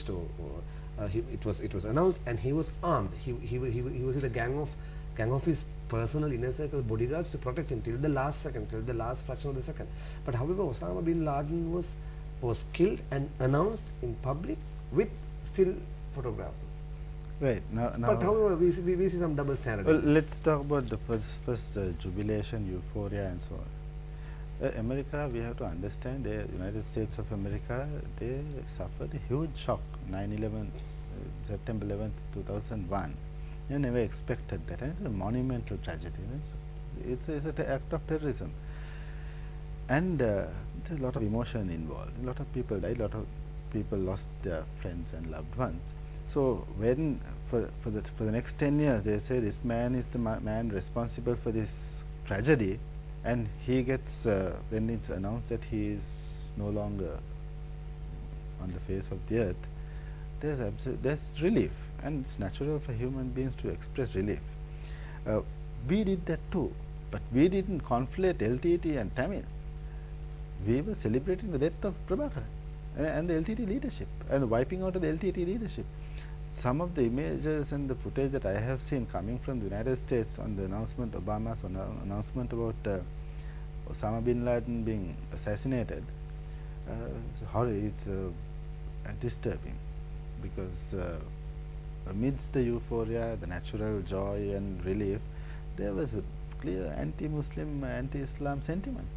to. It was announced, and he was armed. He was with a gang of his personal inner circle bodyguards to protect him till the last second, till the last fraction of the second. But however, Osama bin Laden was killed and announced in public with still photographs. Right. Now, but however, we see some double standard. Well, let's talk about the first jubilation, euphoria, and so on. America, we have to understand, the United States of America, they suffered a huge shock. 9/11, September 11th, 2001. You never expected that. And it's a monumental tragedy. It's an act of terrorism. And there's a lot of emotion involved. A lot of people died. A lot of people lost their friends and loved ones. So when for the next 10 years they say this man is the man responsible for this tragedy, and he gets when it's announced that he is no longer on the face of the earth, there's relief, and it's natural for human beings to express relief. We did that too, but we didn't conflate LTT and Tamil. We were celebrating the death of Prabhakaran and the LTT leadership and wiping out of the LTT leadership. Some of the images and the footage that I have seen coming from the United States on the announcement, Obama's announcement about Osama bin Laden being assassinated, it's disturbing, because amidst the euphoria, the natural joy and relief, there was a clear anti-Muslim, anti-Islam sentiment.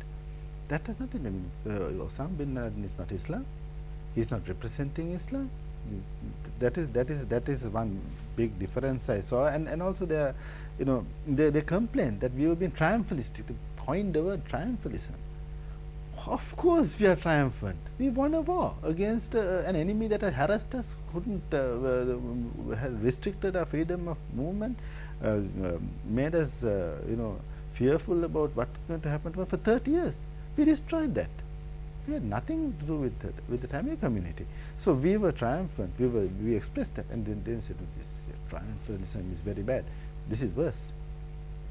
That has nothing to do. Osama bin Laden is not Islam. He is not representing Islam. That is one big difference I saw, and also they complain that we have been triumphalistic. To coin the word triumphalism. Of course we are triumphant. We won a war against an enemy that had harassed us, couldn't had restricted our freedom of movement, made us fearful about what's going to happen to us for 30 years. We destroyed that. We had nothing to do with the Tamil community. So we were triumphant. We expressed that, and then they said, "This triumphalism is very bad. This is worse.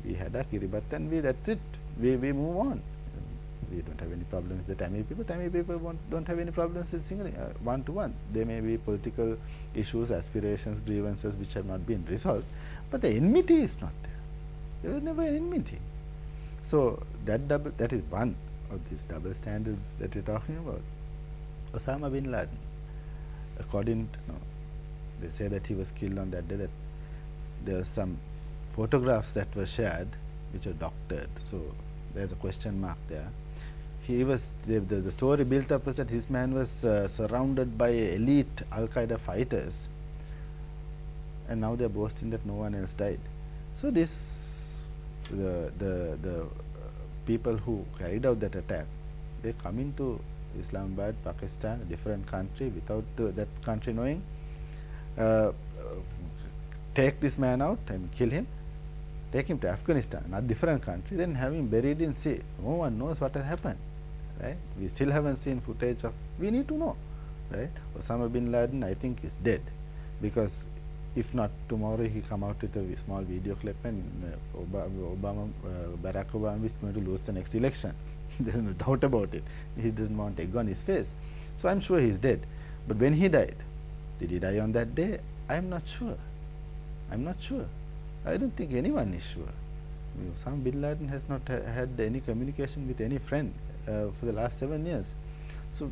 We had our Kiribat, and that's it. We move on. We don't have any problems with the Tamil people. Tamil people don't have any problems with singling one to one. There may be political issues, aspirations, grievances which have not been resolved, but the enmity is not there. There was never an enmity. So that is one of these double standards that we're talking about. Osama bin Laden, according to, they say that he was killed on that day, that there were some photographs that were shared which are doctored, so there's a question mark there. He was, the story built up was that this man was surrounded by elite Al-Qaeda fighters, and now they're boasting that no one else died. So this, the people who carried out that attack, they come into Islamabad, Pakistan, a different country, without that country knowing, take this man out and kill him, take him to Afghanistan, a different country, then have him buried in sea. No one knows what has happened, right? We still haven't seen footage of, we need to know, right? Osama bin Laden, I think, is dead, because if not, tomorrow he come out with a small video clip, and Barack Obama is going to lose the next election. There is no doubt about it. He doesn't want egg on his face. So I'm sure he's dead. But when he died, did he die on that day? I'm not sure. I'm not sure. I don't think anyone is sure. Osama bin Laden has not had any communication with any friend for the last 7 years. So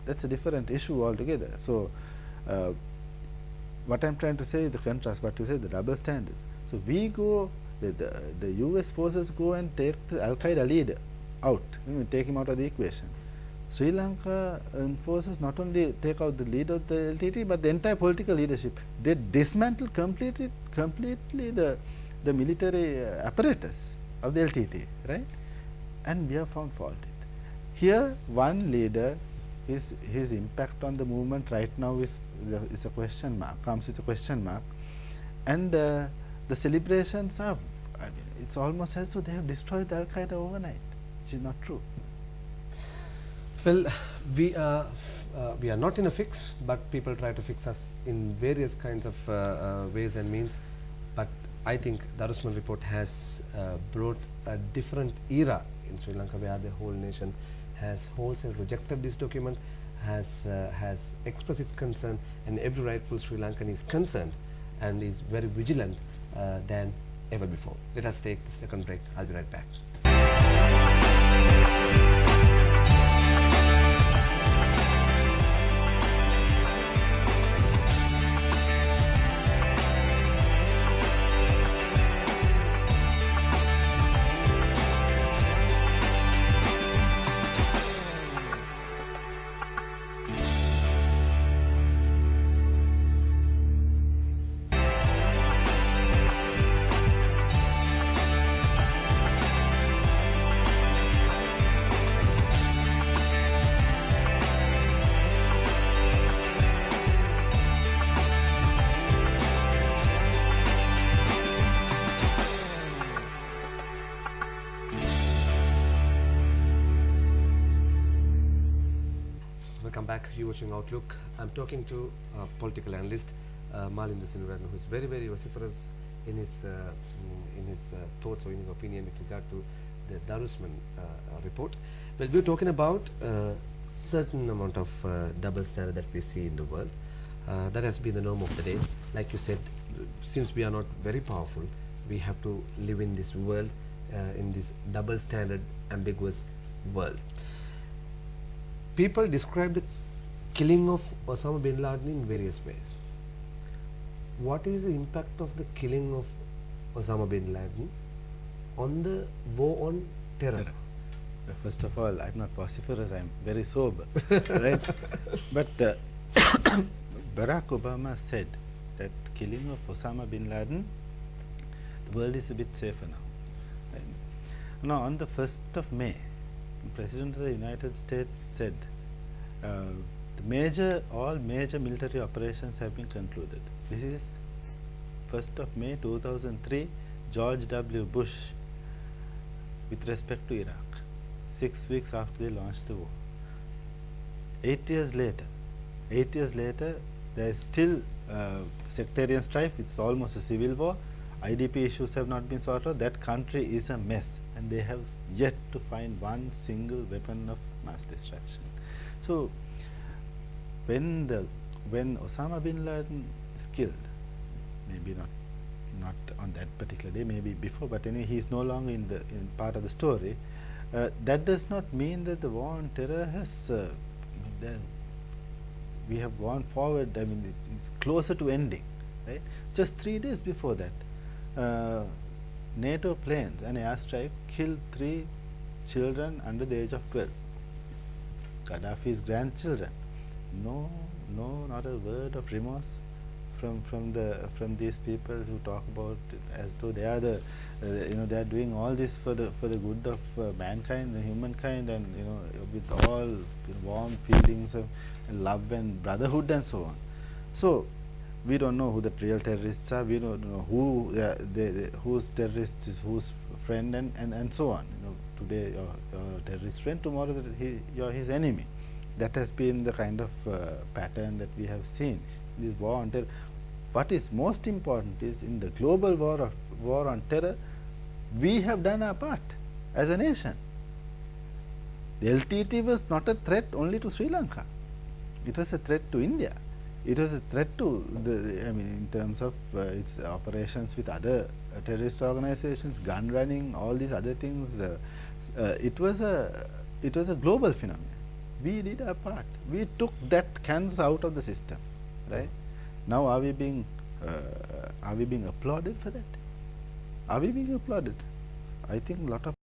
that's a different issue altogether. So what I'm trying to say is the contrast, what you say, the double standards. So we go, the US forces go and take the Al-Qaeda leader out, take him out of the equation. Sri Lanka forces not only take out the leader of the LTT, but the entire political leadership. They dismantle completely the military apparatus of the LTT, right? And we are found faulted. Here, one leader, his impact on the movement right now is a question mark, comes with a question mark, and the celebrations are, I mean, it's almost as though they have destroyed Al-Qaeda overnight, which is not true. Well, we are not in a fix, but people try to fix us in various kinds of ways and means. But I think the Darusman report has brought a different era in Sri Lanka, where the whole nation has wholesale rejected this document, has expressed its concern, and every rightful Sri Lankan is concerned and is very vigilant than ever before. Let us take the second break. I'll be right back. Welcome back. You're watching Outlook. I'm talking to a political analyst, Malinda Seneviratne, who is very, very vociferous in his thoughts or in his opinion with regard to the Darusman report. Well, we're talking about certain amount of double standard that we see in the world. That has been the norm of the day. Like you said, since we are not very powerful, we have to live in this world, in this double standard, ambiguous world. People describe the killing of Osama bin Laden in various ways. What is the impact of the killing of Osama bin Laden on the war on terror? First of all, I'm not vociferous, I'm very sober, right? But Barack Obama said that killing of Osama bin Laden, the world is a bit safer now. Right? Now, on the 1st of May, the President of the United States said all major military operations have been concluded. This is 1st of May 2003, George W. Bush, with respect to Iraq, 6 weeks after they launched the war. 8 years later, there is still sectarian strife. It's almost a civil war. IDP issues have not been sorted out. That country is a mess, and they have yet to find one single weapon of mass destruction. So when Osama bin Laden is killed, maybe not on that particular day, maybe before, but anyway, he is no longer in part of the story. That does not mean that the war on terror has we have gone forward. I mean, it's closer to ending, right? Just 3 days before that, NATO planes and airstrike killed 3 children under the age of 12. Gaddafi's grandchildren. No, not a word of remorse from these people who talk about it as though they are they are doing all this for the good of mankind, the humankind, and with all warm feelings of love and brotherhood and so on. So we don't know who the real terrorists are. We don't know whose terrorist is whose friend, and so on. Today your terrorist friend, tomorrow you're his enemy. That has been the kind of pattern that we have seen in this war on terror. What is most important is, in the global war on terror, we have done our part as a nation. The LTT was not a threat only to Sri Lanka. It was a threat to India. It was a threat to in terms of its operations with other terrorist organizations, gun running, all these other things. It was a global phenomenon. We did our part. We took that cancer out of the system, right? Now, are we being applauded for that? Are we being applauded? I think a lot of